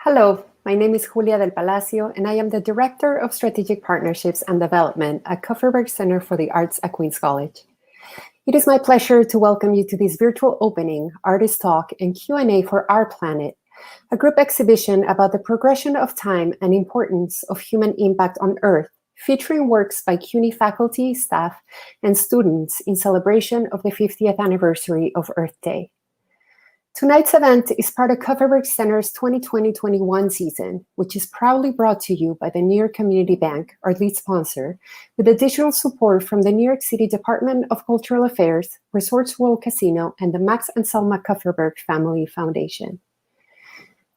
Hello, my name is Julia del Palacio, and I am the Director of Strategic Partnerships and Development at Kupferberg Center for the Arts at Queens College. It is my pleasure to welcome you to this virtual opening, artist talk, and Q&A for Our Planet, a group exhibition about the progression of time and importance of human impact on Earth, featuring works by CUNY faculty, staff, and students in celebration of the 50th anniversary of Earth Day. Tonight's event is part of Kupferberg Center's 2020-21 season, which is proudly brought to you by the New York Community Bank, our lead sponsor, with additional support from the New York City Department of Cultural Affairs, Resorts World Casino, and the Max and Selma Kupferberg Family Foundation.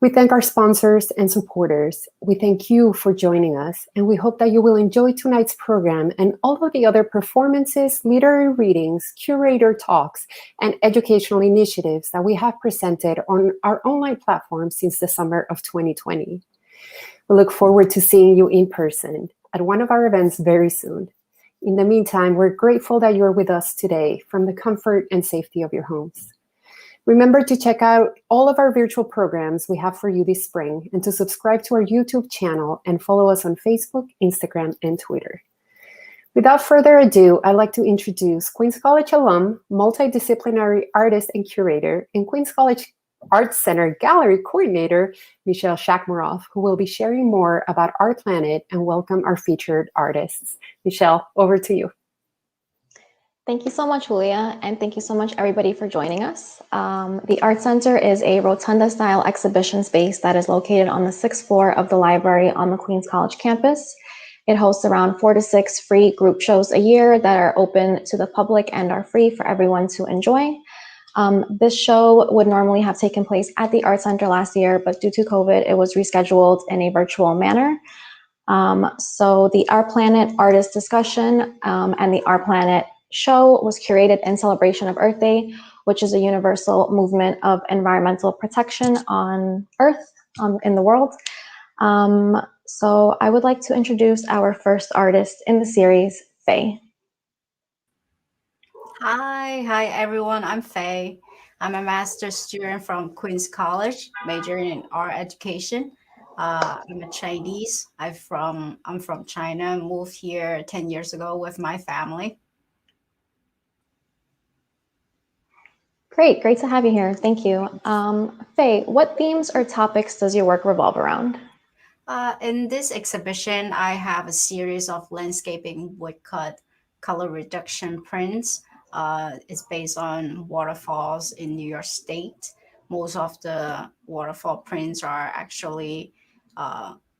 We thank our sponsors and supporters. We thank you for joining us, and we hope that you will enjoy tonight's program and all of the other performances, literary readings, curator talks, and educational initiatives that we have presented on our online platform since the summer of 2020. We look forward to seeing you in person at one of our events very soon. In the meantime, we're grateful that you're with us today from the comfort and safety of your homes. Remember to check out all of our virtual programs we have for you this spring and to subscribe to our YouTube channel and follow us on Facebook, Instagram, and Twitter. Without further ado, I'd like to introduce Queens College alum, multidisciplinary artist and curator, and Queens College Arts Center Gallery Coordinator, Michelle Shakhmarov, who will be sharing more about Our Planet and welcome our featured artists. Michelle, over to you. Thank you so much, Julia, and thank you so much, everybody, for joining us. The Art Center is a rotunda-style exhibition space that is located on the 6th floor of the library on the Queens College campus. It hosts around 4 to 6 free group shows a year that are open to the public and are free for everyone to enjoy. This show would normally have taken place at the Art Center last year, but due to COVID, it was rescheduled in a virtual manner. So the Our Planet Artist Discussion and the Our Planet show was curated in celebration of Earth Day, which is a universal movement of environmental protection on Earth, in the world. So I would like to introduce our first artist in the series, Faye. Hi everyone, I'm Faye. I'm a master's student from Queens College, majoring in art education. I'm a Chinese. I'm from China, moved here 10 years ago with my family. Great to have you here. Thank you. Faye, what themes or topics does your work revolve around? In this exhibition, I have a series of landscaping woodcut color reduction prints. It's based on waterfalls in New York State. Most of the waterfall prints are actually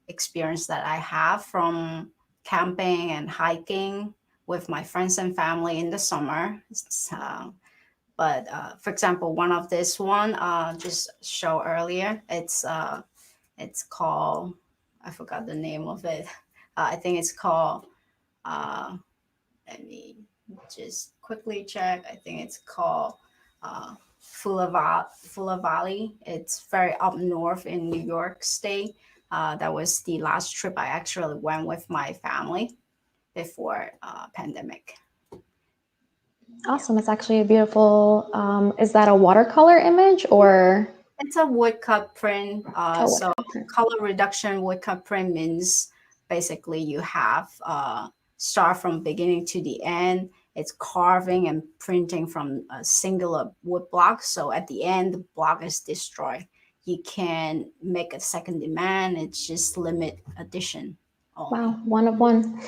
experience that I have from camping and hiking with my friends and family in the summer. But for example, one of this one just show earlier, it's called, I forgot the name of it. I think it's called, let me just quickly check. I think it's called Fulla Valley. It's very up north in New York State. That was the last trip I actually went with my family before pandemic. Awesome. It's actually a beautiful, is that a watercolor image or? It's a woodcut print. So color reduction woodcut print means basically you have start from beginning to the end. It's carving and printing from a singular wood block. So at the end, the block is destroyed. You can make a second demand. It's just limit edition. Only. Wow, one of one.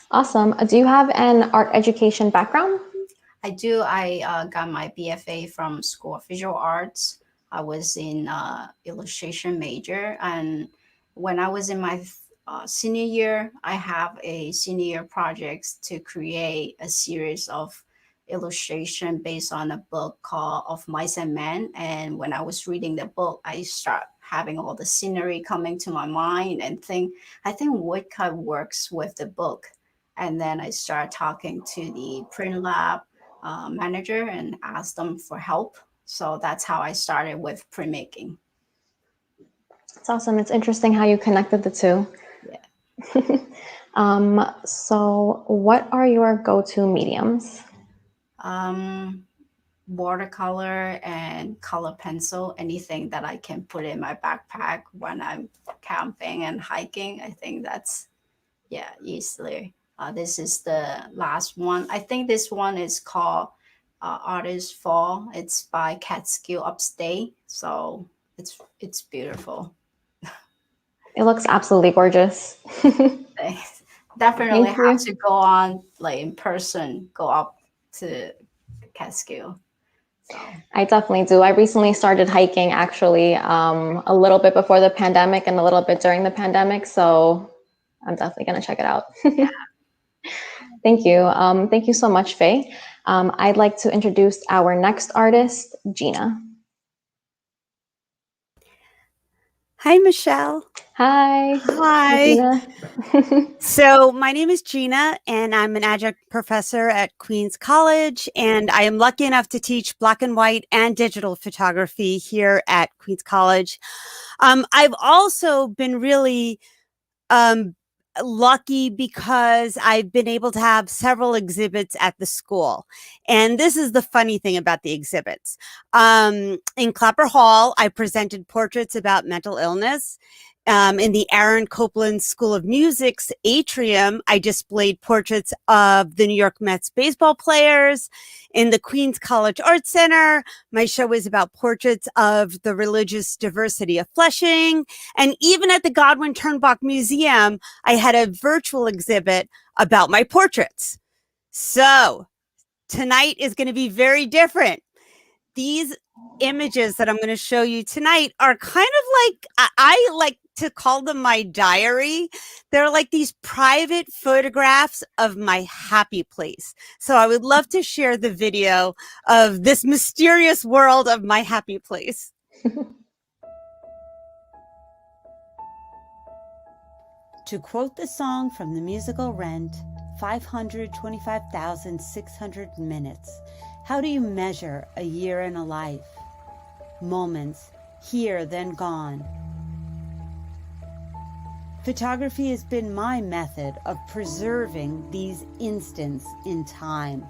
Awesome. Do you have an art education background? I do. I got my BFA from School of Visual Arts. I was in illustration major. And when I was in my senior year, I have a senior year project to create a series of illustration based on a book called Of Mice and Men. And when I was reading the book, I start having all the scenery coming to my mind and I think woodcut works with the book. And then I start talking to the print lab manager and asked them for help. So that's how I started with printmaking. It's awesome. It's interesting how you connected the two. Yeah. So what are your go-to mediums? watercolor and color pencil, anything that I can put in my backpack when I'm camping and hiking. I think that's, yeah, easily. This is the last one. I think this one is called Artist Fall. It's by Catskill Upstate. So it's beautiful. It looks absolutely gorgeous. Definitely Thank have you. to go on like in person, go up to Catskill. So I definitely do. I recently started hiking actually a little bit before the pandemic and a little bit during the pandemic. So I'm definitely going to check it out. yeah. Thank you. Thank you so much, Faye. I'd like to introduce our next artist, Gina. Hi, Michelle. Hi. Hi. Gina. So my name is Gina, and I'm an adjunct professor at Queens College, and I am lucky enough to teach black and white and digital photography here at Queens College. I've also been really lucky because I've been able to have several exhibits at the school. And this is the funny thing about the exhibits. In Clapper Hall, I presented portraits about mental illness. In the Aaron Copland School of Music's atrium, I displayed portraits of the New York Mets baseball players. In the Queens College Art Center, my show is about portraits of the religious diversity of Flushing. And even at the Godwin Turnbach Museum, I had a virtual exhibit about my portraits. So tonight is going to be very different. These images that I'm going to show you tonight are kind of like, I like to call them my diary. They're like these private photographs of my happy place. So I would love to share the video of this mysterious world of my happy place. To quote the song from the musical Rent, 525,600 minutes. How do you measure a year in a life? Moments, here then gone. Photography has been my method of preserving these instants in time.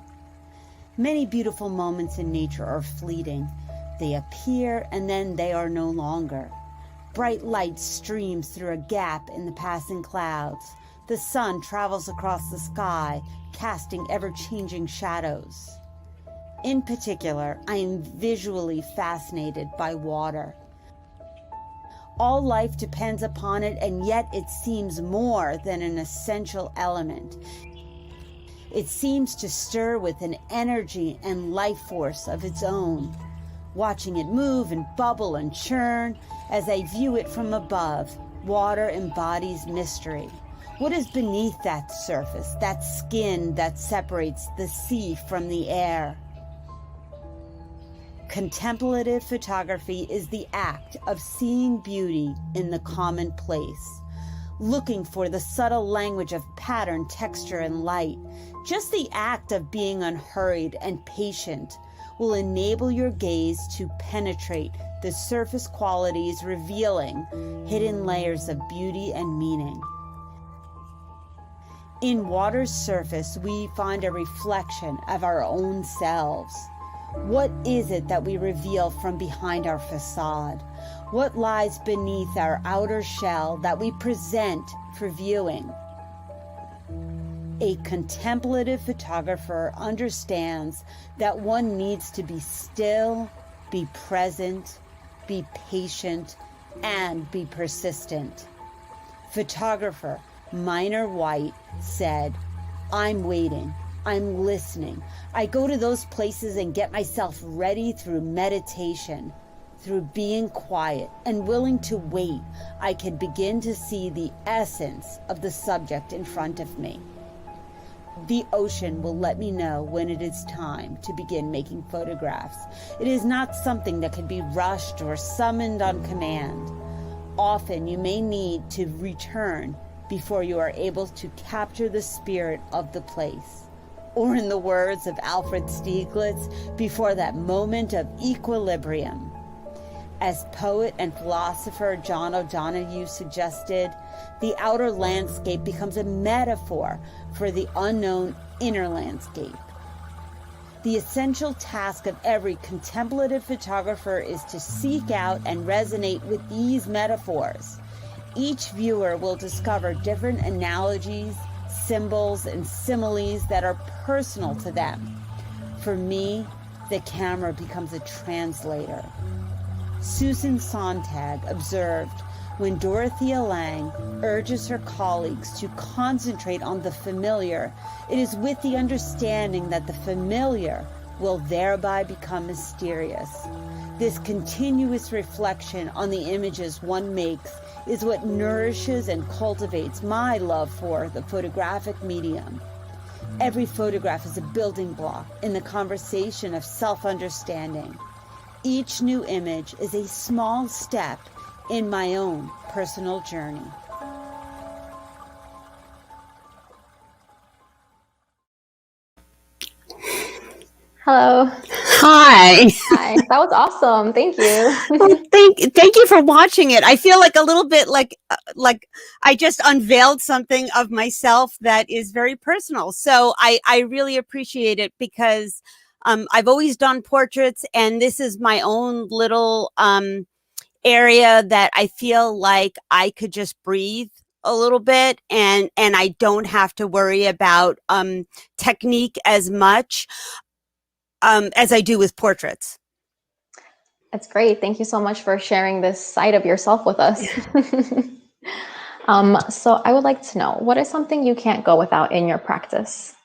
Many beautiful moments in nature are fleeting. They appear and then they are no longer. Bright light streams through a gap in the passing clouds. The sun travels across the sky, casting ever-changing shadows. In particular, I am visually fascinated by water. All life depends upon it, and yet it seems more than an essential element. It seems to stir with an energy and life force of its own. Watching it move and bubble and churn, as I view it from above, water embodies mystery. What is beneath that surface, that skin that separates the sea from the air? Contemplative photography is the act of seeing beauty in the commonplace, looking for the subtle language of pattern, texture, and light. Just the act of being unhurried and patient will enable your gaze to penetrate the surface qualities, revealing hidden layers of beauty and meaning. In water's surface, we find a reflection of our own selves. What is it that we reveal from behind our facade? What lies beneath our outer shell that we present for viewing? A contemplative photographer understands that one needs to be still, be present, be patient, and be persistent. Photographer Minor White said, "I'm waiting. I'm listening. I go to those places and get myself ready through meditation, through being quiet and willing to wait. I can begin to see the essence of the subject in front of me. The ocean will let me know when it is time to begin making photographs. It is not something that can be rushed or summoned on command. Often you may need to return before you are able to capture the spirit of the place. Or in the words of Alfred Stieglitz, before that moment of equilibrium. As poet and philosopher John O'Donohue suggested, the outer landscape becomes a metaphor for the unknown inner landscape. The essential task of every contemplative photographer is to seek out and resonate with these metaphors. Each viewer will discover different analogies, symbols, and similes that are personal to them. For me, the camera becomes a translator. Susan Sontag observed, when Dorothea Lange urges her colleagues to concentrate on the familiar, it is with the understanding that the familiar will thereby become mysterious. This continuous reflection on the images one makes is what nourishes and cultivates my love for the photographic medium. Every photograph is a building block in the conversation of self-understanding. Each new image is a small step in my own personal journey. Hello. Hi. Hi. That was awesome. Thank you. Well, thank you for watching it. I feel like a little bit like I just unveiled something of myself that is very personal. So I really appreciate it because I've always done portraits, and this is my own little area that I feel like I could just breathe a little bit, and I don't have to worry about technique as much as I do with portraits. That's great. Thank you so much for sharing this side of yourself with us. So I would like to know, what is something you can't go without in your practice?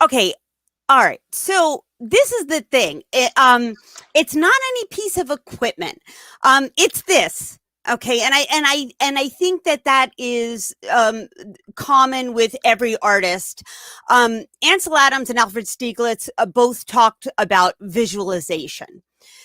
Okay. All right. So this is the thing. It's not any piece of equipment. It's this. Okay. And I think that is common with every artist. Ansel Adams and Alfred Stieglitz both talked about visualization.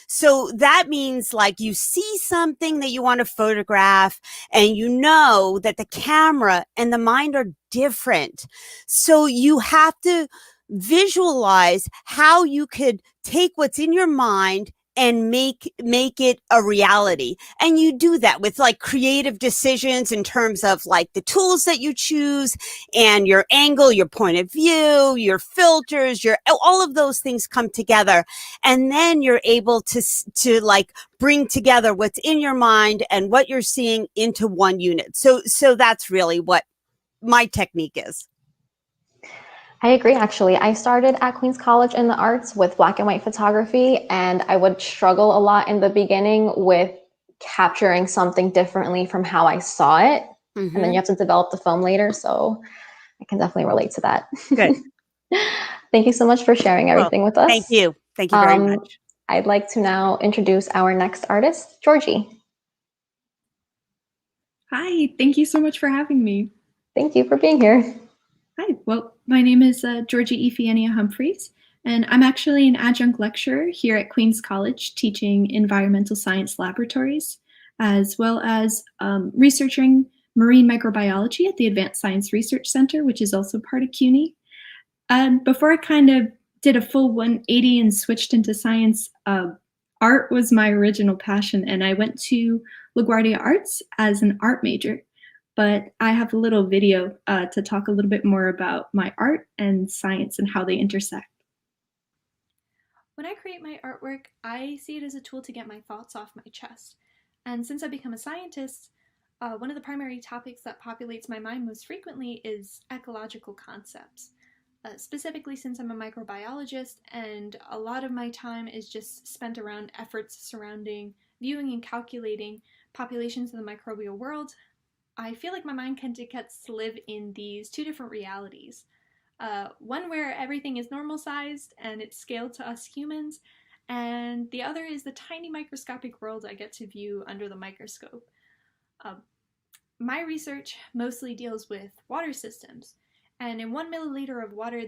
So that means like you see something that you want to photograph, and you know that the camera and the mind are different. So you have to visualize how you could take what's in your mind and make it a reality. And you do that with like creative decisions in terms of like the tools that you choose and your angle, your point of view, your filters, all of those things come together. And then you're able to like bring together what's in your mind and what you're seeing into one unit. So that's really what my technique is. I agree, actually. I started at Queens College in the Arts with black and white photography, and I would struggle a lot in the beginning with capturing something differently from how I saw it. And then you have to develop the film later. So I can definitely relate to that. Good. Thank you so much for sharing everything with us. Thank you. Thank you very much. I'd like to now introduce our next artist, Georgie. Hi, thank you so much for having me. Thank you for being here. Hi, well, my name is Georgie Iphigenia Humphreys, and I'm actually an adjunct lecturer here at Queens College teaching environmental science laboratories, as well as researching marine microbiology at the Advanced Science Research Center, which is also part of CUNY. Before I kind of did a full 180 and switched into science, art was my original passion, and I went to LaGuardia Arts as an art major. But I have a little video to talk a little bit more about my art and science and how they intersect. When I create my artwork, I see it as a tool to get my thoughts off my chest. And since I've become a scientist, one of the primary topics that populates my mind most frequently is ecological concepts. Specifically, since I'm a microbiologist, and a lot of my time is just spent around efforts surrounding viewing and calculating populations in the microbial world, I feel like my mind kind of gets to live in these two different realities. One where everything is normal sized and it's scaled to us humans, and the other is the tiny microscopic world I get to view under the microscope. My research mostly deals with water systems, and in 1 milliliter of water,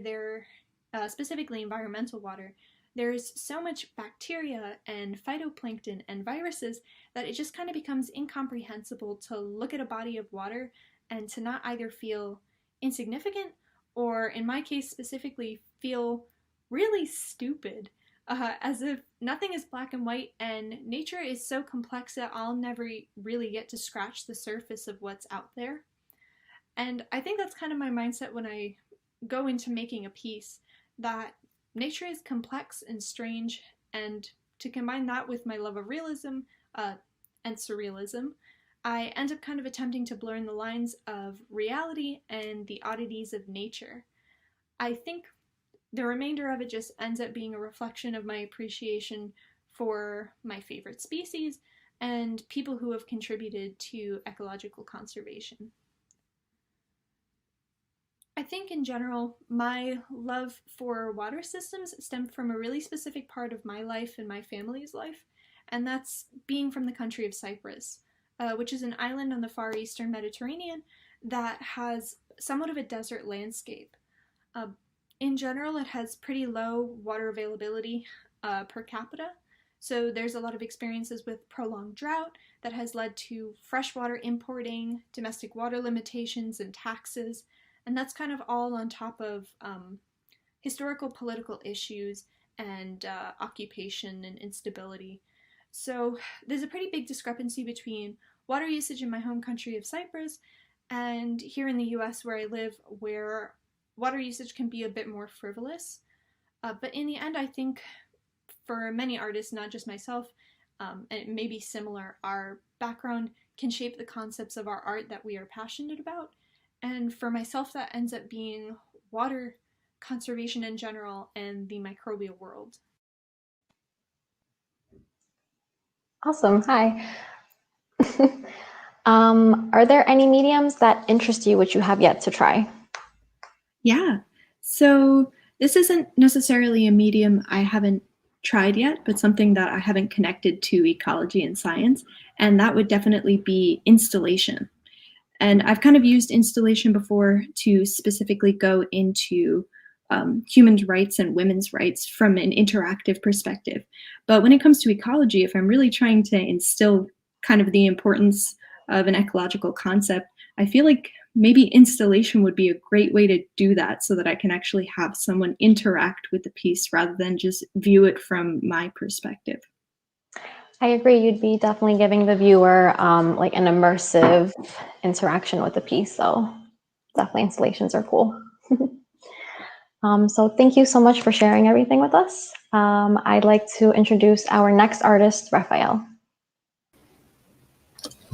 specifically environmental water, there's so much bacteria and phytoplankton and viruses that it just kind of becomes incomprehensible to look at a body of water and to not either feel insignificant or, in my case specifically, feel really stupid, as if nothing is black and white and nature is so complex that I'll never really get to scratch the surface of what's out there. And I think that's kind of my mindset when I go into making a piece, that nature is complex and strange, and to combine that with my love of realism and surrealism, I end up kind of attempting to blur the lines of reality and the oddities of nature. I think the remainder of it just ends up being a reflection of my appreciation for my favorite species and people who have contributed to ecological conservation. I think in general, my love for water systems stemmed from a really specific part of my life and my family's life, and that's being from the country of Cyprus, which is an island on the far eastern Mediterranean that has somewhat of a desert landscape. In general, it has pretty low water availability per capita, so there's a lot of experiences with prolonged drought that has led to freshwater importing, domestic water limitations, and taxes. And that's kind of all on top of historical political issues and occupation and instability. So there's a pretty big discrepancy between water usage in my home country of Cyprus and here in the US where I live, where water usage can be a bit more frivolous. But in the end, I think for many artists, not just myself, and it may be similar, our background can shape the concepts of our art that we are passionate about. And for myself, that ends up being water conservation in general and the microbial world. Awesome. Hi. Are there any mediums that interest you which you have yet to try? Yeah. So this isn't necessarily a medium I haven't tried yet, but something that I haven't connected to ecology and science, and that would definitely be installation. And I've kind of used installation before to specifically go into human rights and women's rights from an interactive perspective. But when it comes to ecology, if I'm really trying to instill kind of the importance of an ecological concept, I feel like maybe installation would be a great way to do that so that I can actually have someone interact with the piece rather than just view it from my perspective. I agree. You'd be definitely giving the viewer like an immersive interaction with the piece. So definitely installations are cool. So thank you so much for sharing everything with us. I'd like to introduce our next artist, Raphael.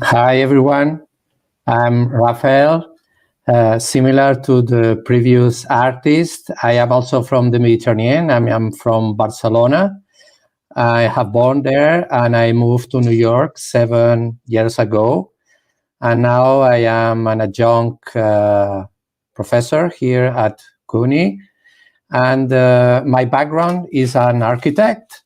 Hi, everyone. I'm Raphael. Similar to the previous artist, I am also from the Mediterranean. I'm from Barcelona. I have born there and I moved to New York 7 years ago. And now I am an adjunct professor here at CUNY. And my background is an architect.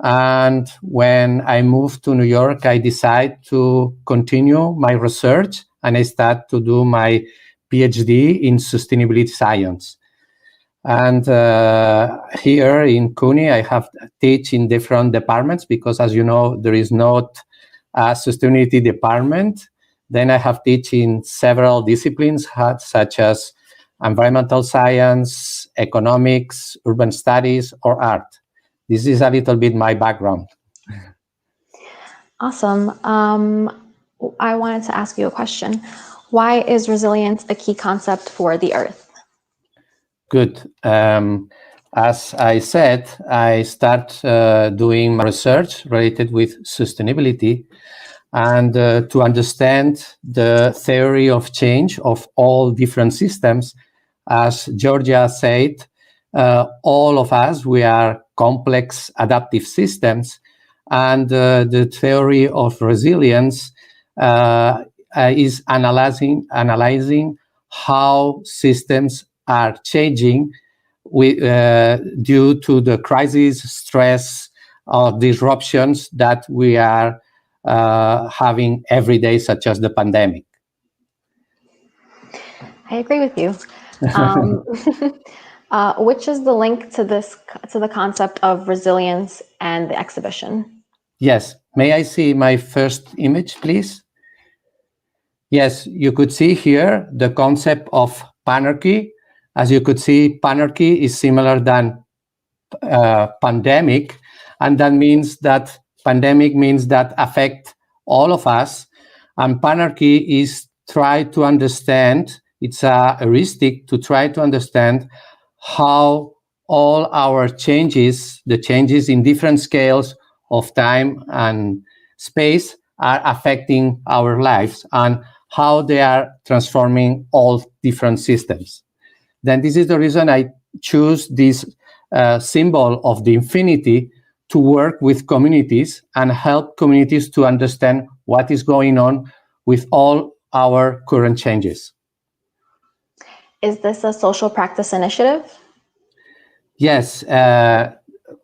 And when I moved to New York, I decided to continue my research and I started to do my PhD in sustainability science. And here in CUNY, I have teach in different departments because, as you know, there is not a sustainability department. Then I have teach in several disciplines, such as environmental science, economics, urban studies, or art. This is a little bit my background. Awesome. I wanted to ask you a question. Why is resilience a key concept for the Earth? Good. As I said, I start doing my research related with sustainability and to understand the theory of change of all different systems. As Georgia said, all of us, we are complex adaptive systems, and the theory of resilience is analyzing how systems are changing due to the crisis, stress, or disruptions that we are having every day, such as the pandemic. I agree with you. Which is the link to the concept of resilience and the exhibition? Yes. May I see my first image, please? Yes, you could see here the concept of panarchy. As you could see, panarchy is similar than pandemic, and that means that pandemic means that affect all of us, and panarchy is try to understand, it's a heuristic to try to understand how all our changes, the changes in different scales of time and space, are affecting our lives and how they are transforming all different systems. Then this is the reason I choose this symbol of the infinity to work with communities and help communities to understand what is going on with all our current changes. Is this a social practice initiative? Yes,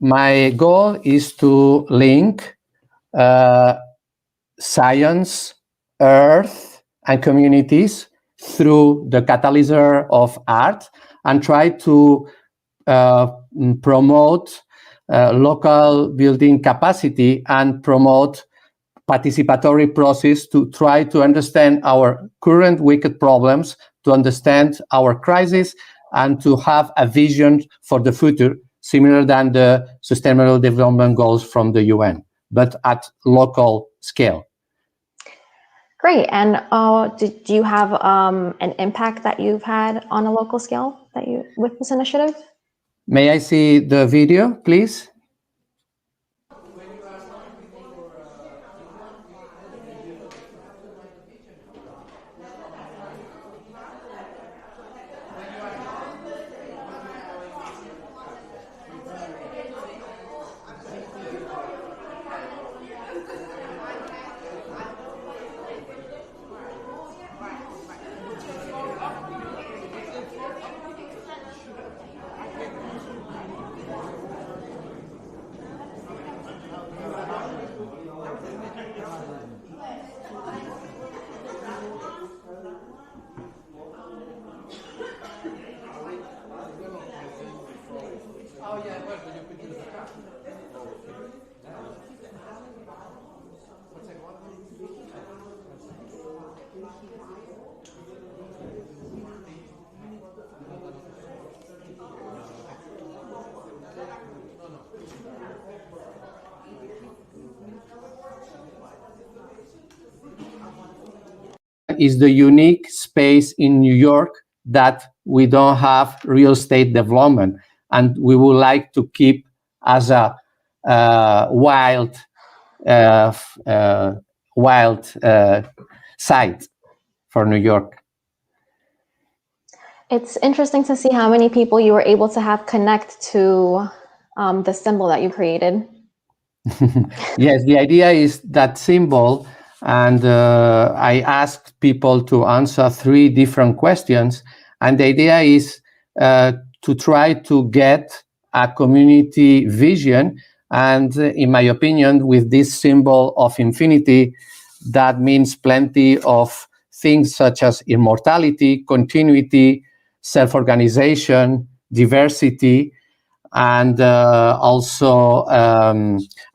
my goal is to link science, earth, and communities through the catalyzer of art and try to promote local building capacity and promote participatory process to try to understand our current wicked problems, to understand our crisis, and to have a vision for the future similar than the Sustainable Development Goals from the UN, but at local scale. Great. And do you have an impact that you've had on a local scale with this initiative? May I see the video, please? Is the unique space in New York that we don't have real estate development, and we would like to keep as a wild site for New York. It's interesting to see how many people you were able to have connect to the symbol that you created. Yes, the idea is that symbol, and I asked people to answer 3 different questions, and the idea is to try to get a community vision, and in my opinion, with this symbol of infinity, that means plenty of things such as immortality, continuity, self-organization, diversity, and also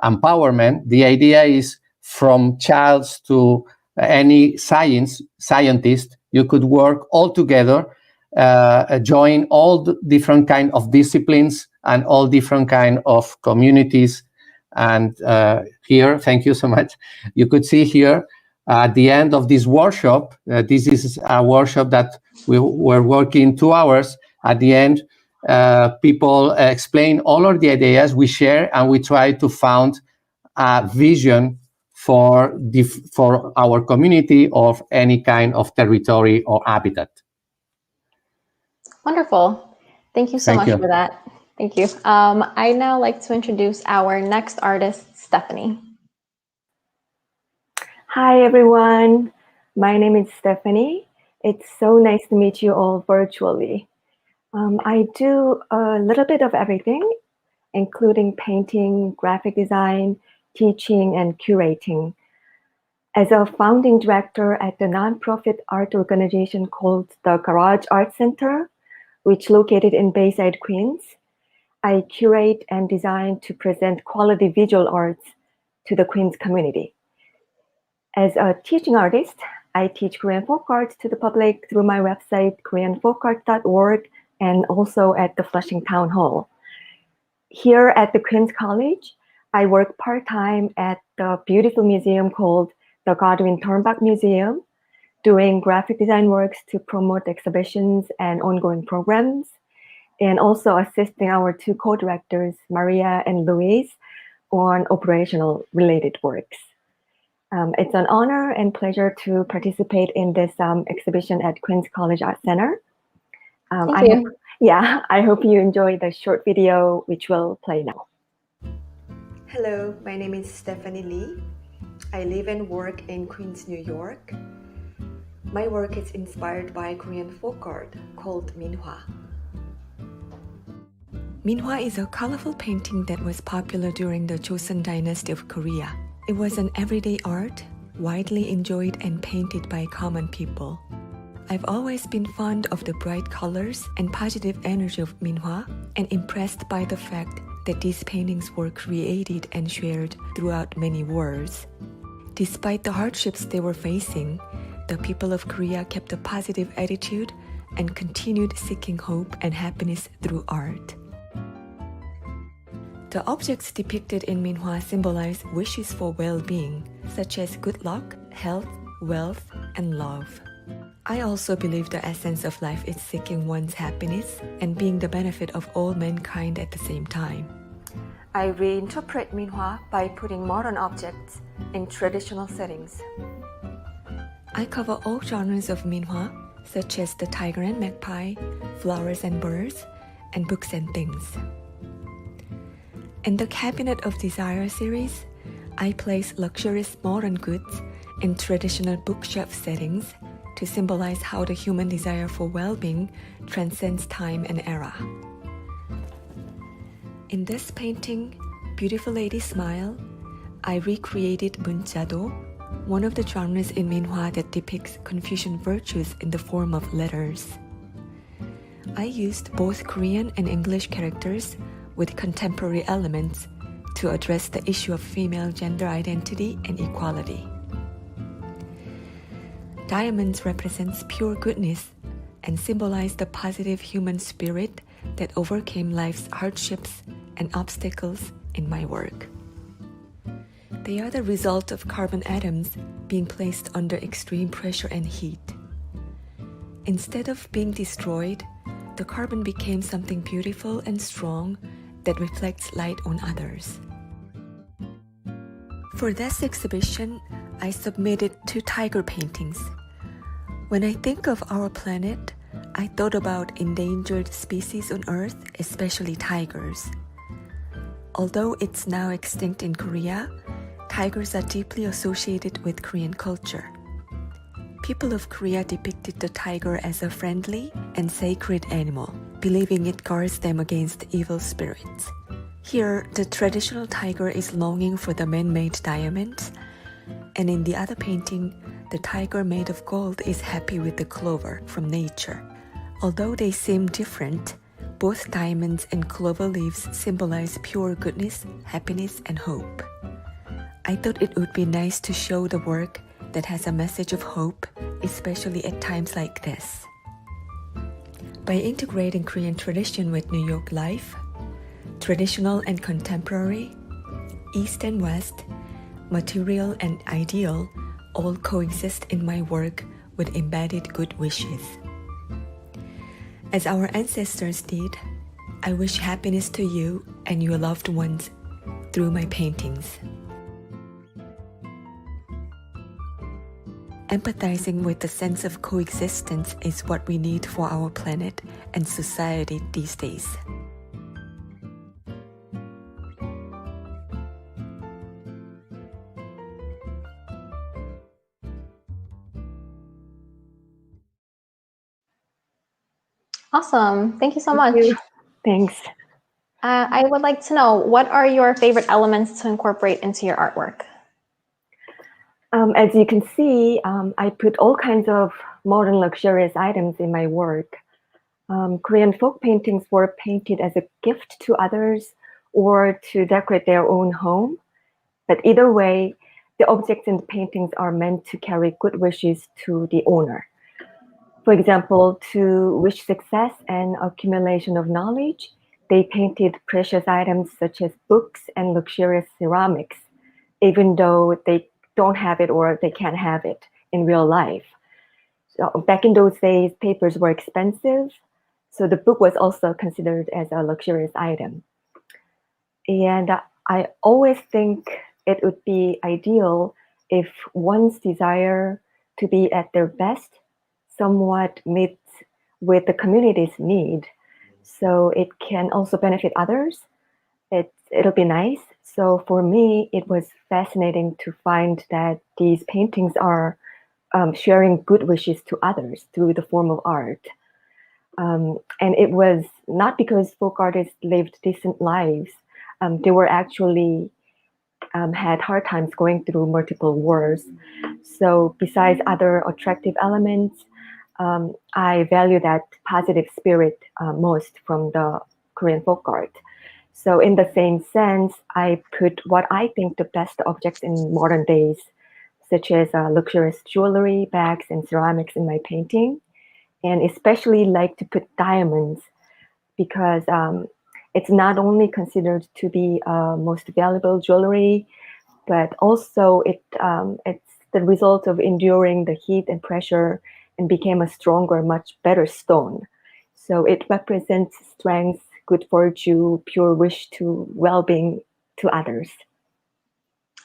empowerment. The idea is from childs to any scientist, you could work all together, join all the different kind of disciplines and all different kind of communities. And here, thank you so much. You could see here at the end of this workshop, this is a workshop that we were working 2 hours. At the end, people explain all of the ideas we share, and we try to found a vision for our community of any kind of territory or habitat. Wonderful. Thank you so much for that. Thank you. I'd now like to introduce our next artist, Stephanie. Hi, everyone. My name is Stephanie. It's so nice to meet you all virtually. I do a little bit of everything, including painting, graphic design, teaching, and curating. As a founding director at the nonprofit art organization called the Garage Art Center, which is located in Bayside, Queens, I curate and design to present quality visual arts to the Queens community. As a teaching artist, I teach Korean folk art to the public through my website, koreanfolkart.org, and also at the Flushing Town Hall. Here at the Queens College, I work part-time at the beautiful museum called the Godwin Turnbuck Museum, doing graphic design works to promote exhibitions and ongoing programs. and also assisting our two co-directors, Maria and Luis, on operational related works. It's an honor and pleasure to participate in this exhibition at Queens College Art Center. Thank you. I hope you enjoy the short video which will play now. Hello, my name is Stephanie Lee. I live and work in Queens, New York. My work is inspired by Korean folk art called minhwa. Minhwa is a colorful painting that was popular during the Joseon Dynasty of Korea. It was an everyday art, widely enjoyed and painted by common people. I've always been fond of the bright colors and positive energy of minhwa and impressed by the fact that these paintings were created and shared throughout many worlds. Despite the hardships they were facing, the people of Korea kept a positive attitude and continued seeking hope and happiness through art. The objects depicted in minhwa symbolize wishes for well-being, such as good luck, health, wealth, and love. I also believe the essence of life is seeking one's happiness and being the benefit of all mankind at the same time. I reinterpret minhwa by putting modern objects in traditional settings. I cover all genres of minhwa, such as the tiger and magpie, flowers and birds, and books and things. In the Cabinet of Desire series, I place luxurious modern goods in traditional bookshelf settings to symbolize how the human desire for well-being transcends time and era. In this painting, Beautiful Lady Smile, I recreated munjado, one of the genres in minhwa that depicts Confucian virtues in the form of letters. I used both Korean and English characters with contemporary elements to address the issue of female gender identity and equality. Diamonds represents pure goodness and symbolize the positive human spirit that overcame life's hardships and obstacles in my work. They are the result of carbon atoms being placed under extreme pressure and heat. Instead of being destroyed, the carbon became something beautiful and strong that reflects light on others. For this exhibition, I submitted 2 tiger paintings. When I think of our planet, I thought about endangered species on Earth, especially tigers. Although it's now extinct in Korea, tigers are deeply associated with Korean culture. People of Korea depicted the tiger as a friendly and sacred animal, believing it guards them against evil spirits. Here, the traditional tiger is longing for the man-made diamonds, and in the other painting, the tiger made of gold is happy with the clover from nature. Although they seem different, both diamonds and clover leaves symbolize pure goodness, happiness, and hope. I thought it would be nice to show the work that has a message of hope, especially at times like this. By integrating Korean tradition with New York life, traditional and contemporary, East and West, material and ideal all coexist in my work with embedded good wishes. As our ancestors did, I wish happiness to you and your loved ones through my paintings. Empathizing with the sense of coexistence is what we need for our planet and society these days. Awesome. Thank you so much. Thank you. Thanks. I would like to know, what are your favorite elements to incorporate into your artwork? As you can see, I put all kinds of modern luxurious items in my work. Korean folk paintings were painted as a gift to others or to decorate their own home. But either way, the objects in the paintings are meant to carry good wishes to the owner. For example, to wish success and accumulation of knowledge, they painted precious items such as books and luxurious ceramics, even though they don't have it or they can't have it in real life. So back in those days, papers were expensive, So the book was also considered as a luxurious item. And I always think it would be ideal if one's desire to be at their best somewhat meets with the community's need. So it can also benefit others. It'll be nice. So for me, it was fascinating to find that these paintings are sharing good wishes to others through the form of art. And it was not because folk artists lived decent lives. They were actually had hard times going through multiple wars. So besides other attractive elements, I value that positive spirit most from the Korean folk art. So in the same sense, I put what I think the best objects in modern days, such as luxurious jewelry, bags, and ceramics in my painting, and especially like to put diamonds because it's not only considered to be most valuable jewelry, but also it's the result of enduring the heat and pressure and became a stronger, much better stone. So it represents strength, good fortune, pure wish to well-being to others.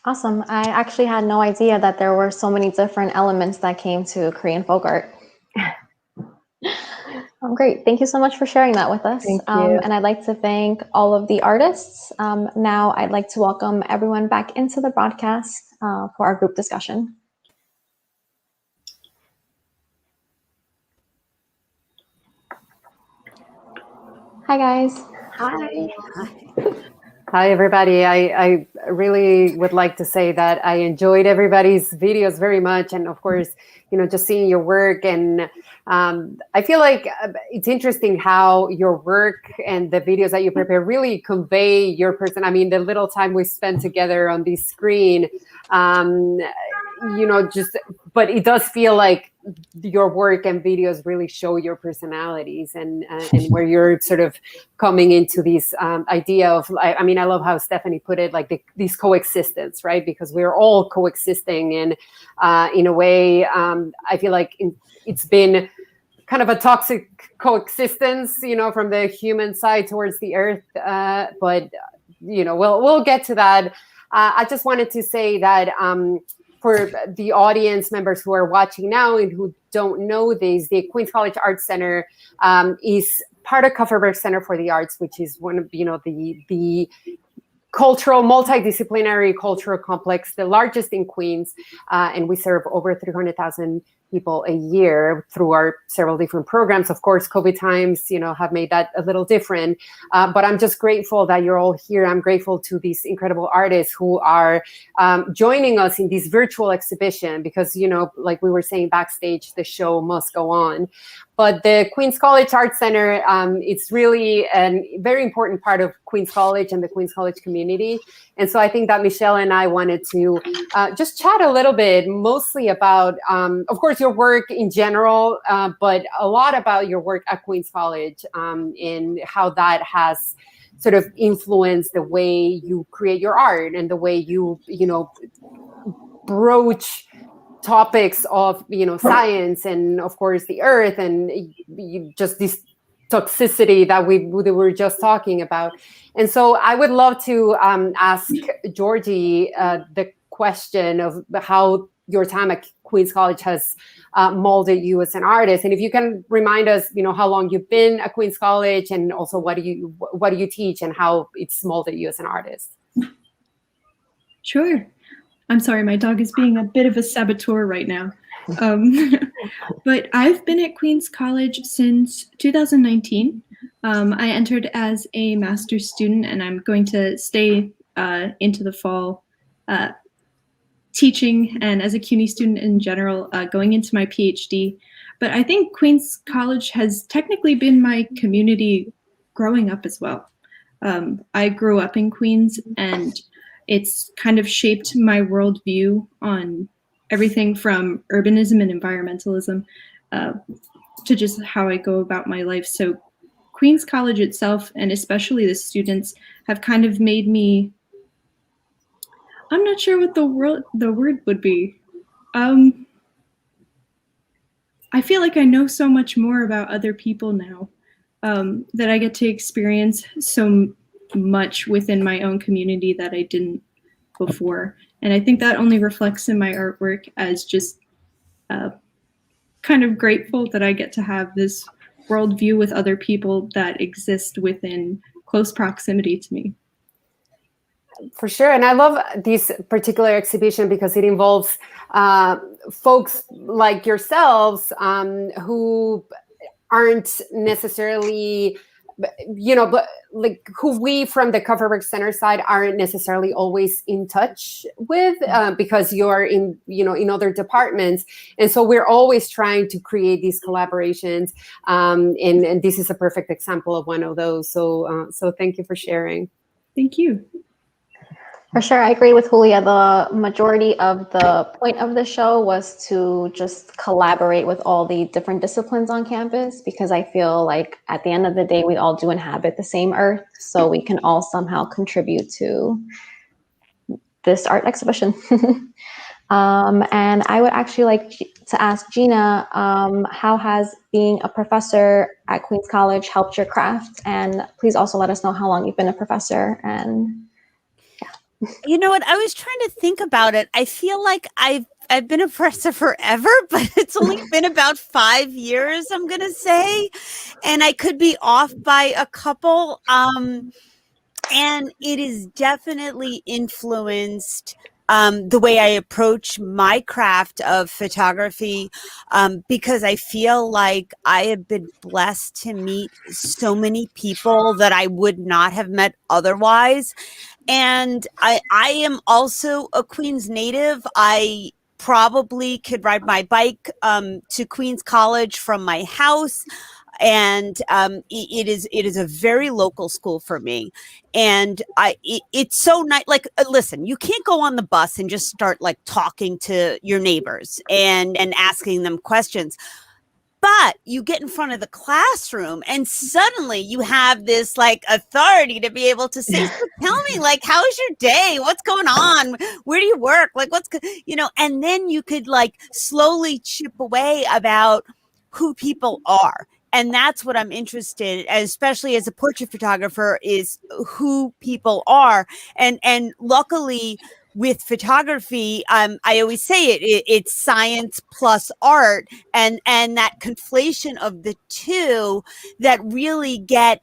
Awesome. I actually had no idea that there were so many different elements that came to Korean folk art. Great. Thank you so much for sharing that with us. Thank you. And I'd like to thank all of the artists. Now I'd like to welcome everyone back into the broadcast for our group discussion. Hi, guys. Hi. Hi, everybody. I really would like to say that I enjoyed everybody's videos very much. And of course, just seeing your work. And I feel like it's interesting how your work and the videos that you prepare really convey your person. I mean, the little time we spend together on this screen, but it does feel like your work and videos really show your personalities and where you're sort of coming into this idea of, I mean, I love how Stephanie put it, like this coexistence, right? Because we're all coexisting and in a way, I feel like it's been kind of a toxic coexistence, from the human side towards the earth. But we'll get to that. I just wanted to say that for the audience members who are watching now and who don't know this, the Queens College Arts Center is part of Kupferberg Center for the Arts, which is one of the cultural, multidisciplinary cultural complex, the largest in Queens, and we serve over 300,000 people a year through our several different programs. Of course, COVID times, have made that a little different, but I'm just grateful that you're all here. I'm grateful to these incredible artists who are joining us in this virtual exhibition because, like we were saying backstage, the show must go on. But the Queens College Arts Center, it's really a very important part of Queens College and the Queens College community. And so I think that Michelle and I wanted to just chat a little bit, mostly about, of course, your work in general, but a lot about your work at Queens College and how that has sort of influenced the way you create your art and the way you, broach topics of science and of course the earth and just this toxicity that we were just talking about. And so I would love to ask Georgie the question of how your time at Queens College has molded you as an artist, and if you can remind us how long you've been at Queens College and also what do you teach and how it's molded you as an artist. Sure. I'm sorry, my dog is being a bit of a saboteur right now. But I've been at Queens College since 2019. I entered as a master's student, and I'm going to stay into the fall teaching and as a CUNY student in general, going into my PhD. But I think Queens College has technically been my community growing up as well. I grew up in Queens, and it's kind of shaped my worldview on everything from urbanism and environmentalism to just how I go about my life. So Queens College itself, and especially the students, have kind of made me, I'm not sure what the word would be. I feel like I know so much more about other people now. that I get to experience so much within my own community that I didn't before. And I think that only reflects in my artwork as just kind of grateful that I get to have this worldview with other people that exist within close proximity to me. For sure. And I love this particular exhibition because it involves folks like yourselves who aren't necessarily, but like who we from the Kupferberg Center side aren't necessarily always in touch with because you're in other departments. And so we're always trying to create these collaborations. And this is a perfect example of one of those. So thank you for sharing. Thank you. For sure, I agree with Julia. The majority of the point of the show was to just collaborate with all the different disciplines on campus, because I feel like at the end of the day, we all do inhabit the same earth, so we can all somehow contribute to this art exhibition. And I would actually like to ask Gina, how has being a professor at Queens College helped your craft? And please also let us know how long you've been a professor. And you know what? I was trying to think about it. I feel like I've been a professor forever, but it's only been about 5 years, I'm going to say. And I could be off by a couple. And it is definitely influenced the way I approach my craft of photography, because I feel like I have been blessed to meet so many people that I would not have met otherwise. And I am also a Queens native. I probably could ride my bike to Queens College from my house. And it is a very local school for me. And it's so nice. Like, listen, you can't go on the bus and just start like talking to your neighbors and asking them questions. But you get in front of the classroom and suddenly you have this like authority to be able to say, so tell me, like, how is your day? What's going on? Where do you work? Like, and then you could like slowly chip away about who people are. And that's what I'm interested in, especially as a portrait photographer, is who people are. And luckily, with photography, I always say it's science plus art, and that conflation of the two that really get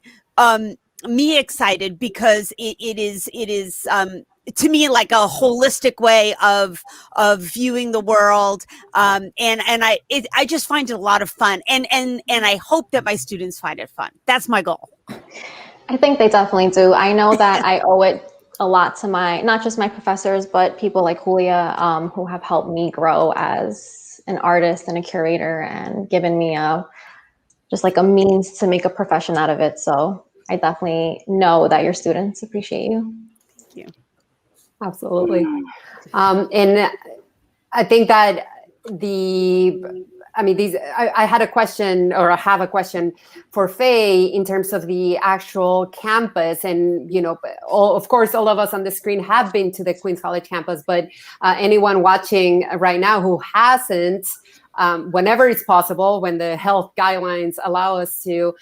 me excited, because it is to me like a holistic way of viewing the world, and I just find it a lot of fun, and I hope that my students find it fun. That's my goal. I think they definitely do. I know that I owe it a lot to not just my professors, but people like Julia, who have helped me grow as an artist and a curator, and given me just like a means to make a profession out of it. So I definitely know that your students appreciate you. Thank you. Absolutely. And I think that I had a question, or I have a question for Faye in terms of the actual campus. And, of course, all of us on the screen have been to the Queens College campus, but anyone watching right now who hasn't, whenever it's possible, when the health guidelines allow us to,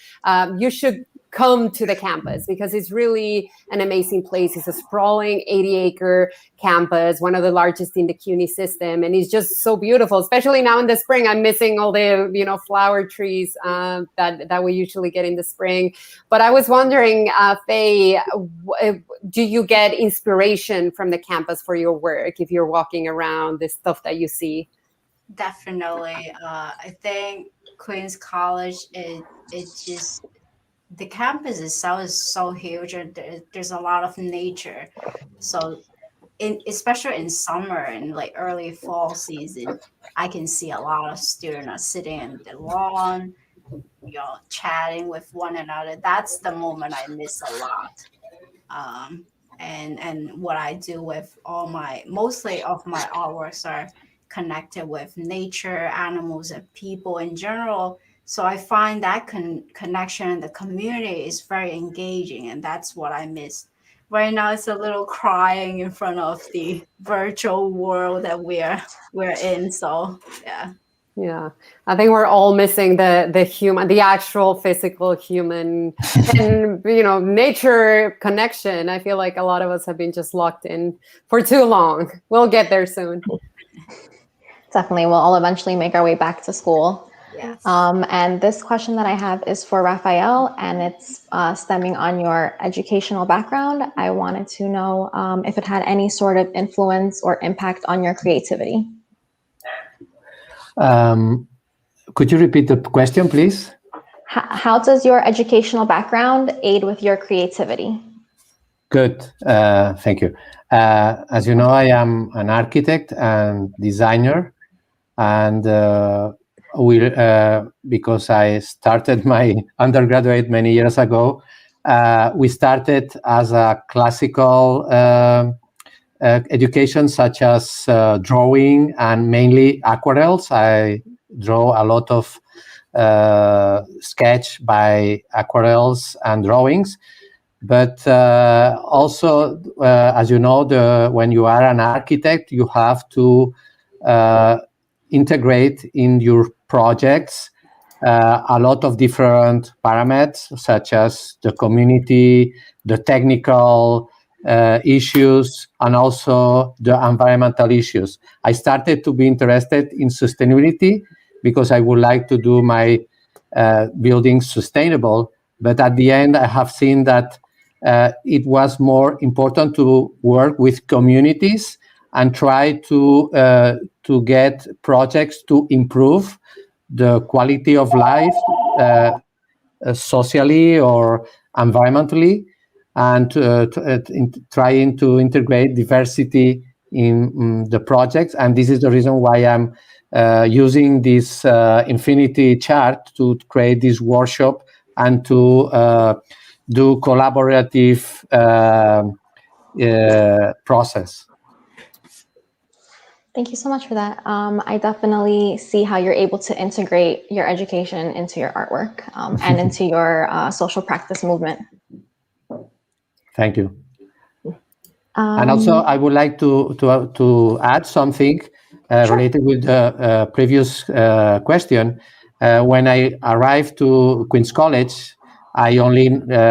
you should come to the campus, because it's really an amazing place. It's a sprawling 80-acre campus, one of the largest in the CUNY system, and it's just so beautiful. Especially now in the spring, I'm missing all the flower trees that we usually get in the spring. But I was wondering, Faye, do you get inspiration from the campus for your work if you're walking around, the stuff that you see? Definitely. I think Queens College, it's just, the campus itself is so huge, and there's a lot of nature. So especially in summer and like early fall season, I can see a lot of students are sitting in the lawn, chatting with one another. That's the moment I miss a lot. And what I do with mostly of my artworks are connected with nature, animals, and people in general. So I find that connection in the community is very engaging, and that's what I miss. Right now, it's a little crying in front of the virtual world that we're in. So yeah. Yeah, I think we're all missing the human, the actual physical human, and nature connection. I feel like a lot of us have been just locked in for too long. We'll get there soon. Definitely, we'll all eventually make our way back to school. Yes. And this question that I have is for Raphael, and it's stemming on your educational background. I wanted to know if it had any sort of influence or impact on your creativity. Could you repeat the question, please? How does your educational background aid with your creativity? Good. Thank you. As you know, I am an architect and designer, and because I started my undergraduate many years ago, we started as a classical education, such as drawing and mainly aquarels. I draw a lot of sketch by aquarels and drawings. But also, as you know, when you are an architect, you have to integrate in your projects a lot of different parameters, such as the community, the technical issues, and also the environmental issues. I started to be interested in sustainability because I would like to do my buildings sustainable. But at the end, I have seen that it was more important to work with communities and try to get projects to improve the quality of life socially or environmentally, and trying to integrate diversity in the projects. And this is the reason why I'm using this infinity chart to create this workshop and to do collaborative process. Thank you so much for that. I definitely see how you're able to integrate your education into your artwork and into your social practice movement. Thank you. And also, I would like to add something related with the previous question. When I arrived to Queen's College, I only,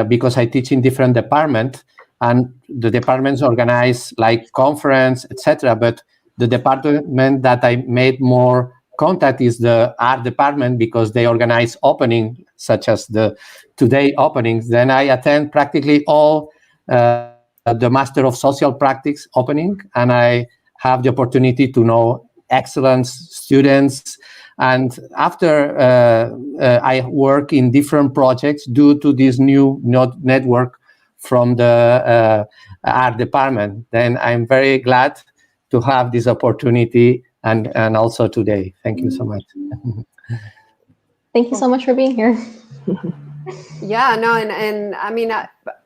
because I teach in different departments, and the departments organize like conference, etc. But the department that I made more contact is the art department, because they organize opening, such as the today openings. Then I attend practically all the Master of Social Practice opening, and I have the opportunity to know excellent students. And after I work in different projects due to this new network from the art department, then I'm very glad to have this opportunity and also today. Thank you so much. Thank you so much for being here. Yeah, no, and I mean,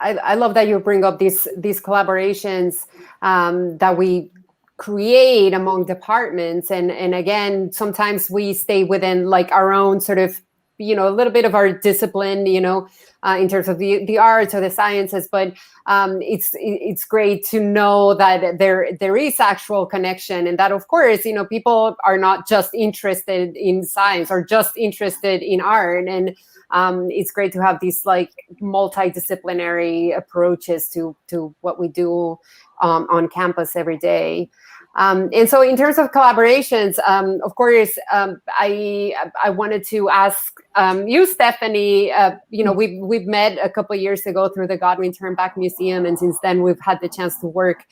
I love that you bring up these collaborations that we create among departments, and again, sometimes we stay within like our own sort of, a little bit of our discipline, in terms of the arts or the sciences, but it's great to know that there is actual connection, and that of course, people are not just interested in science or just interested in art, and it's great to have these like multidisciplinary approaches to what we do on campus every day. And so in terms of collaborations, of course, I wanted to ask you, Stephanie, we've met a couple of years ago through the Godwin Turnback Museum, and since then we've had the chance to work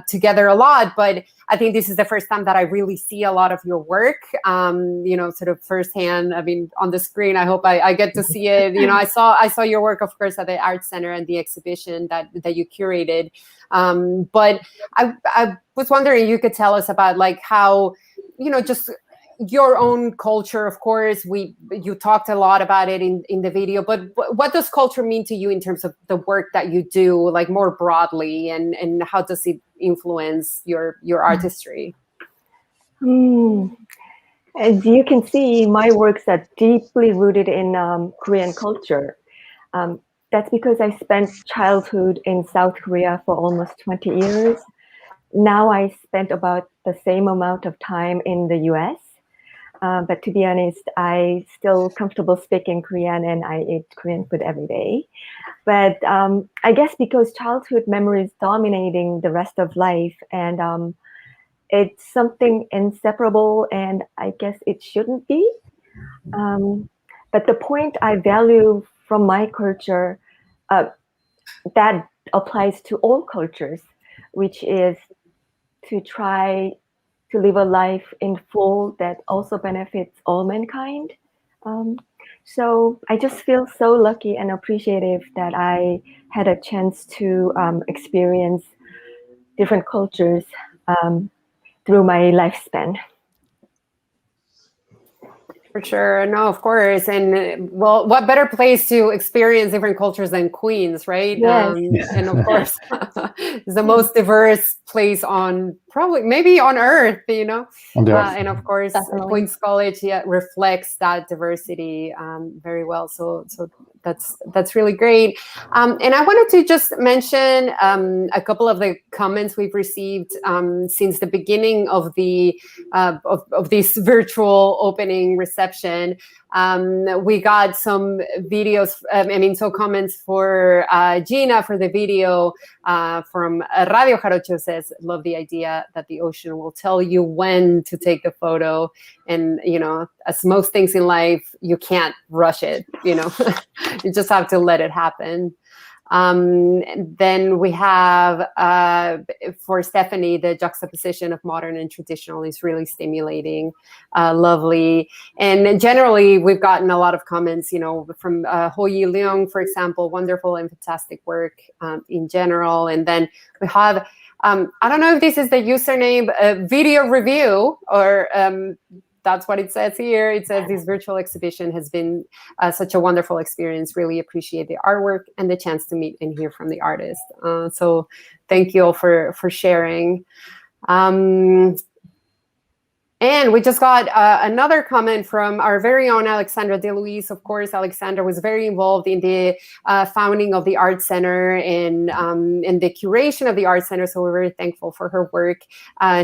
together a lot, but I think this is the first time that I really see a lot of your work, sort of firsthand. I mean, on the screen, I hope I get to see it. I saw your work, of course, at the Art Center and the exhibition that you curated. But I was wondering, you could tell us about like how, just your own culture. Of course, you talked a lot about it in the video, but what does culture mean to you in terms of the work that you do, like more broadly, and how does it influence your artistry? As you can see, my works are deeply rooted in Korean culture. That's because I spent childhood in South Korea for almost 20 years. Now I spent about the same amount of time in the US. But to be honest, I still comfortable speaking Korean and I eat Korean food every day. But I guess because childhood memory is dominating the rest of life, and it's something inseparable, and I guess it shouldn't be. But the point I value from my culture, that applies to all cultures, which is to try to live a life in full that also benefits all mankind. So I just feel so lucky and appreciative that I had a chance to experience different cultures through my lifespan. For sure. No, of course. And well, what better place to experience different cultures than Queens, right? Yes. And of course, it's the most diverse place on probably maybe on earth, you know? And of course, Definitely. Queens College reflects that diversity very well. So that's really great. And I wanted to just mention a couple of the comments we've received since the beginning of the of this virtual opening reception. We got some videos, comments for Gina for the video from Radio Jarocho says, love the idea that the ocean will tell you when to take the photo. And, you know, as most things in life, you can't rush it, you know, you just have to let it happen. Then we have for Stephanie, the juxtaposition of modern and traditional is really stimulating, lovely. And generally, we've gotten a lot of comments, you know, from Ho Yi Leung, for example, wonderful and fantastic work in general. And then we have, I don't know if this is the username, video review, or that's what it says here. It says this virtual exhibition has been such a wonderful experience. Really appreciate the artwork and the chance to meet and hear from the artist. So thank you all for sharing. And we just got another comment from our very own Alexandra DeLuise. Of course, Alexandra was very involved in the founding of the Art Center and the curation of the Art Center. So we're very thankful for her work.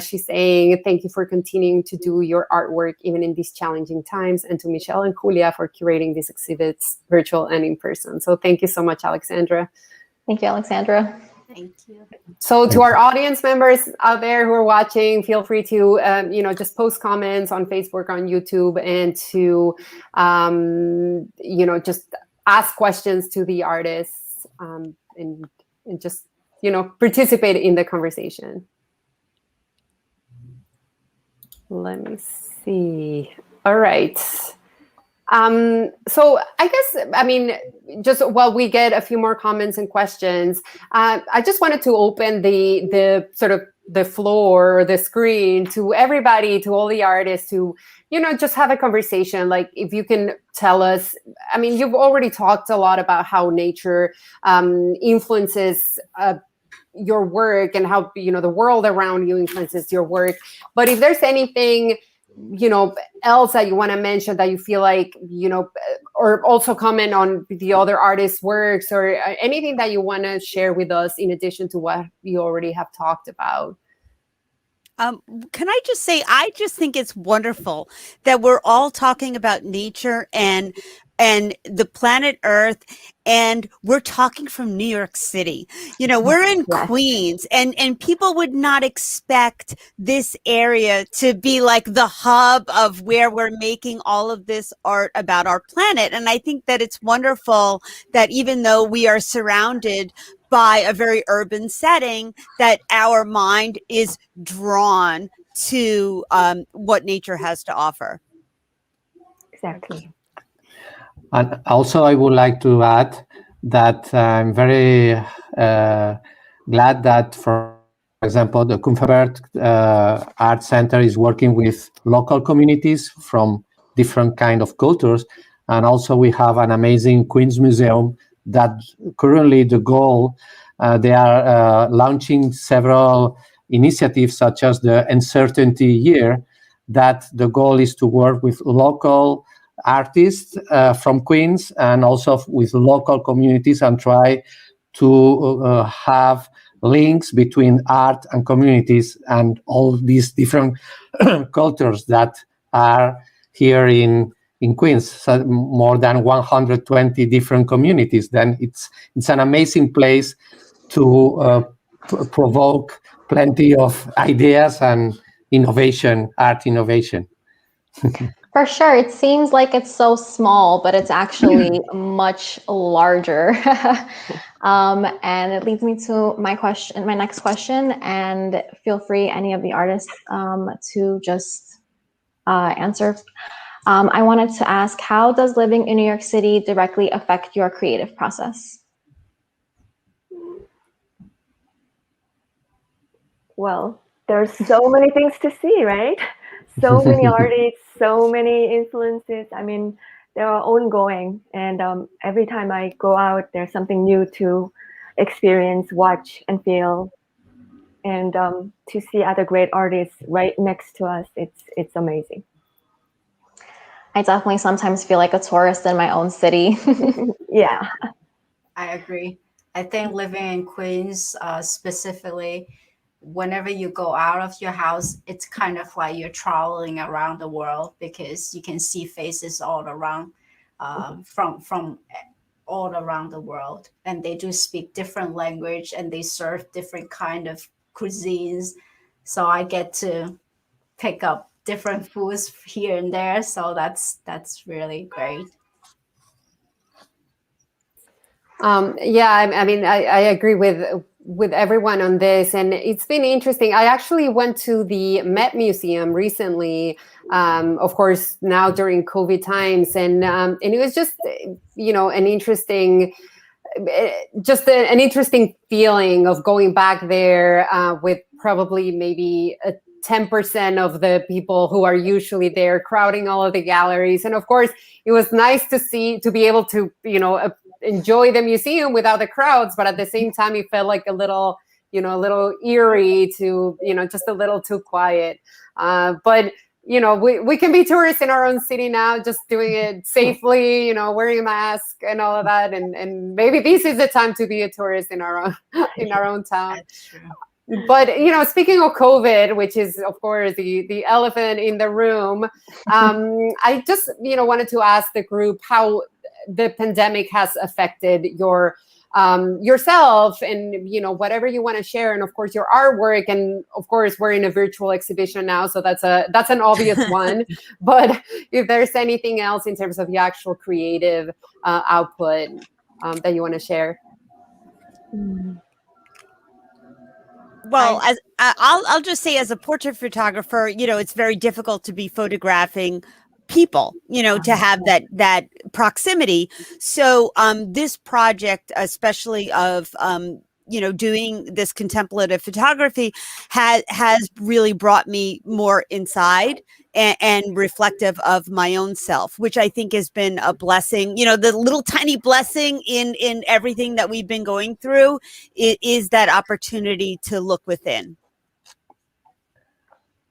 She's saying, thank you for continuing to do your artwork, even in these challenging times. And to Michelle and Julia for curating these exhibits, virtual and in person. So thank you so much, Alexandra. Thank you, Alexandra. Thank you. So to our audience members out there who are watching, feel free to, just post comments on Facebook, on YouTube, and to, just ask questions to the artists and just, participate in the conversation. Let me see. All right. So I guess, just while we get a few more comments and questions, I just wanted to open the sort of the floor, the screen to everybody, to all the artists to, just have a conversation. Like if you can tell us, you've already talked a lot about how nature influences your work and how, the world around you influences your work. But if there's anything else that you want to mention that you feel like, or also comment on the other artists' works or anything that you want to share with us in addition to what you already have talked about. Can I just say, I just think it's wonderful that we're all talking about nature and the planet Earth, and we're talking from New York City. We're in Queens, and people would not expect this area to be like the hub of where we're making all of this art about our planet. And I think that it's wonderful that even though we are surrounded by a very urban setting, that our mind is drawn to what nature has to offer. Exactly. And also, I would like to add that I'm very glad that, for example, the Kunfabert Art Center is working with local communities from different kind of cultures. And also we have an amazing Queens Museum that currently the goal, they are launching several initiatives such as the Uncertainty Year, that the goal is to work with local artists from Queens and also with local communities and try to have links between art and communities and all these different cultures that are here in Queens, so more than 120 different communities. Then it's an amazing place to provoke plenty of ideas and innovation, art innovation. For sure. It seems like it's so small, but it's actually much larger. And it leads me to my next question, and feel free, any of the artists, to just answer. I wanted to ask, how does living in New York City directly affect your creative process? Well, there's so many things to see, right? So many artists, so many influences. I mean, they're ongoing. And every time I go out, there's something new to experience, watch, and feel. And to see other great artists right next to us, it's amazing. I definitely sometimes feel like a tourist in my own city. Yeah. I agree. I think living in Queens, specifically, whenever you go out of your house, it's kind of like you're traveling around the world, because you can see faces all around, from all around the world, and they do speak different language, and they serve different kind of cuisines. So I get to pick up different foods here and there. So that's really great. Yeah, I mean, I agree with everyone on this, and it's been interesting. I actually went to the Met Museum recently, of course, now during COVID times, and it was just, an interesting, an interesting feeling of going back there with probably maybe 10% of the people who are usually there, crowding all of the galleries. And of course, it was nice to be able to, enjoy the museum without the crowds, but at the same time, it felt like a little eerie to, just a little too quiet. But we can be tourists in our own city now, just doing it safely, wearing a mask and all of that. And maybe this is the time to be a tourist in our own town. That's true. But speaking of COVID, which is of course the elephant in the room, I just wanted to ask the group how the pandemic has affected yourself and whatever you want to share, and of course your artwork, and of course we're in a virtual exhibition now, so that's an obvious one. But if there's anything else in terms of the actual creative output that you want to share. Well, as I'll just say, as a portrait photographer, it's very difficult to be photographing people, to have that proximity. So this project, especially of doing this contemplative photography, has really brought me more inside and reflective of my own self, which I think has been a blessing. The little tiny blessing in everything that we've been going through is that opportunity to look within.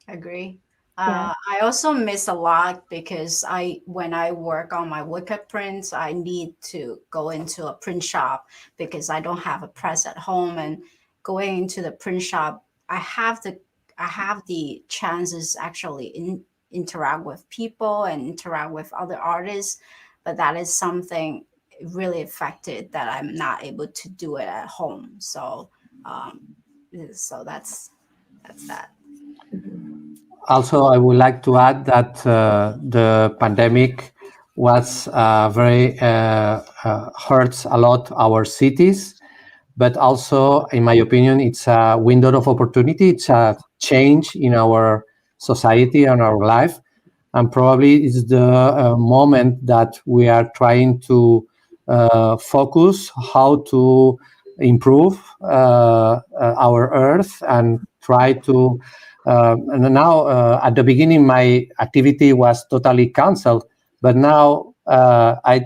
Agree. Yeah. I also miss a lot, because when I work on my woodcut prints, I need to go into a print shop because I don't have a press at home. And going into the print shop, I have the chances actually interact with people and interact with other artists, but that is something really affected that I'm not able to do it at home. So that's that. Also, I would like to add that the pandemic was very hurts a lot our cities, but also, in my opinion, it's a window of opportunity. It's a change in our society and our life, and probably it's the moment that we are trying to focus how to improve our Earth and try to. And now, at the beginning, my activity was totally canceled. But now, I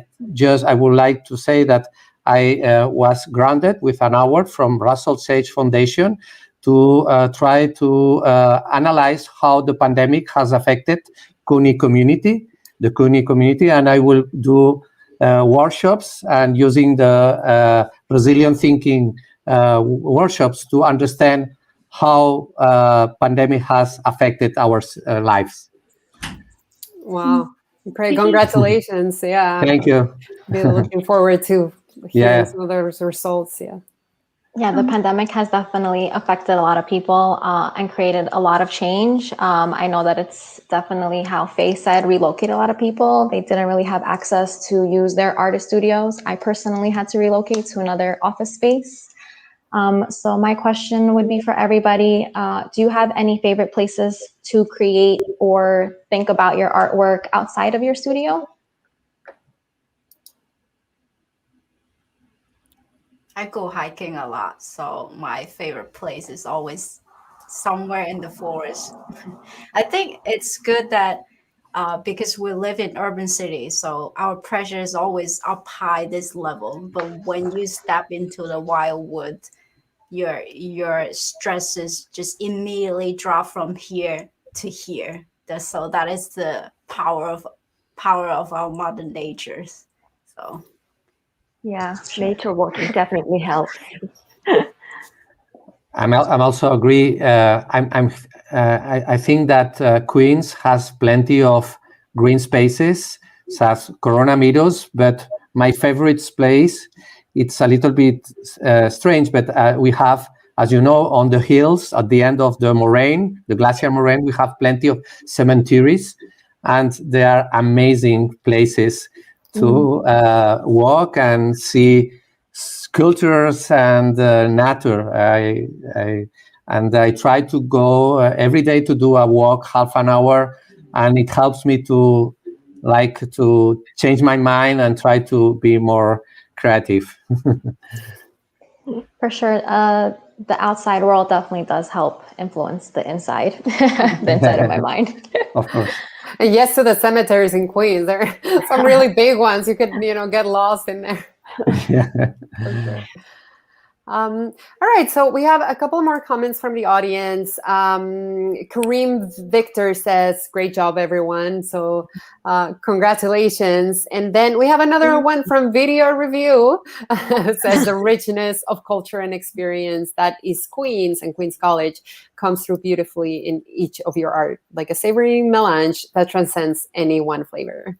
would like to say that I was granted with an award from Russell Sage Foundation to try to analyze how the pandemic has affected the CUNY community, and I will do workshops and using the resilient thinking workshops to understand how pandemic has affected our lives. Wow. Great. Thank you. Congratulations. Yeah. Thank you. Be looking forward to hearing some of those results. Yeah. Yeah, the pandemic has definitely affected a lot of people and created a lot of change. I know that it's definitely how Faye said, relocate a lot of people. They didn't really have access to use their artist studios. I personally had to relocate to another office space. So my question would be for everybody, do you have any favorite places to create or think about your artwork outside of your studio? I go hiking a lot, so my favorite place is always somewhere in the forest. I think it's good that because we live in urban cities, so our pressure is always up high this level. But when you step into the wildwood, your stresses just immediately drop from here to here. So that is the power of our modern natures. So. Yeah, nature walking definitely helps. I'm also agree. I think that Queens has plenty of green spaces, such as Corona Meadows. But my favorite place, it's a little bit strange, but we have, as you know, on the hills at the end of the moraine, the glacier moraine, we have plenty of cemeteries, and they are amazing places to walk and see sculptures and nature. I try to go every day to do a walk, half an hour, and it helps me to change my mind and try to be more creative. For sure. The outside world definitely does help influence the inside, the inside of my mind. Of course. And yes, to the cemeteries in Queens. There are some really big ones. You could, get lost in there. Yeah. Okay. All right, so we have a couple more comments from the audience. Kareem Victor says, great job, everyone. So congratulations. And then we have another one from Video Review. Says the richness of culture and experience that is Queens and Queens College comes through beautifully in each of your art, like a savory melange that transcends any one flavor.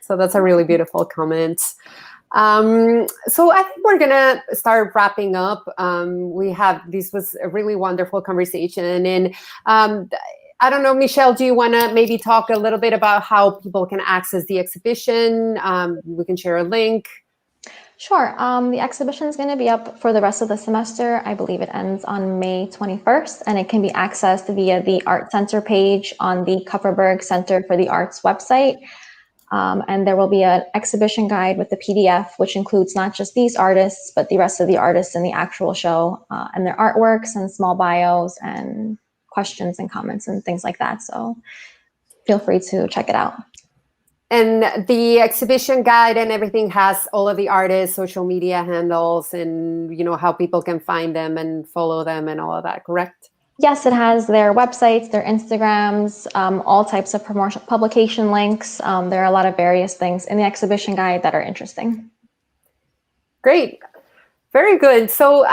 So that's a really beautiful comment. So I think we're gonna start wrapping up. This was a really wonderful conversation, and I don't know, Michelle, do you want to maybe talk a little bit about how people can access the exhibition? We can share a link. Sure. The exhibition is going to be up for the rest of the semester. I believe it ends on May 21st, and it can be accessed via the Art Center page on the Kupferberg Center for the Arts website. And there will be an exhibition guide with the PDF, which includes not just these artists, but the rest of the artists in the actual show and their artworks and small bios and questions and comments and things like that. So feel free to check it out. And the exhibition guide and everything has all of the artists' social media handles and, how people can find them and follow them and all of that, correct? Yes, it has their websites, their Instagrams, all types of publication links. There are a lot of various things in the exhibition guide that are interesting. Great. Very good. So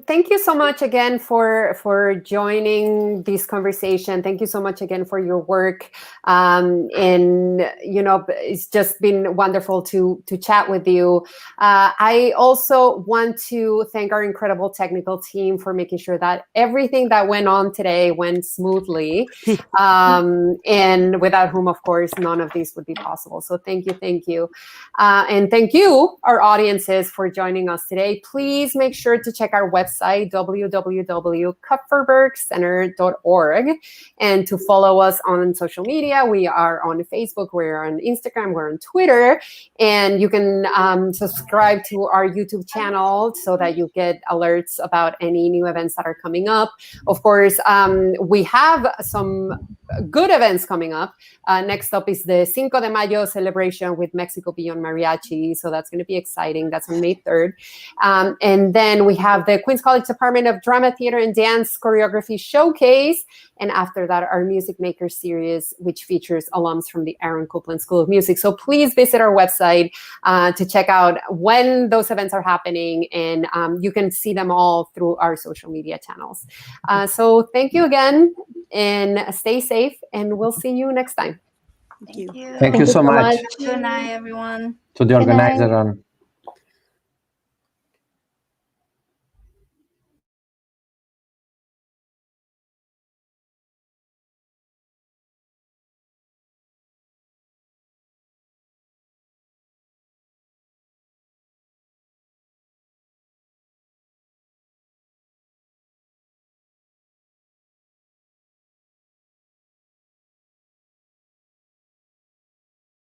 thank you so much again for joining this conversation. Thank you so much again for your work. And, it's just been wonderful to chat with you. I also want to thank our incredible technical team for making sure that everything that went on today went smoothly. And without whom, of course, none of these would be possible. So thank you. And thank you, our audiences, for joining us today. Please make sure to check our website, www.kupferbergcenter.org, and to follow us on social media. We are on Facebook, we're on Instagram, we're on Twitter, and you can subscribe to our YouTube channel so that you get alerts about any new events that are coming up. Of course, we have some good events coming up. Next up is the Cinco de Mayo celebration with Mexico Beyond Mariachi. So that's going to be exciting. That's on May 3rd. And then we have the Queens College Department of Drama, Theater, and Dance Choreography Showcase. And after that, our Music Maker series, which features alums from the Aaron Copland School of Music. So please visit our website to check out when those events are happening. And you can see them all through our social media channels. So thank you again, and stay safe, and we'll see you next time. Thank you. Thank you so much Good night, everyone. to the Good night. organizer.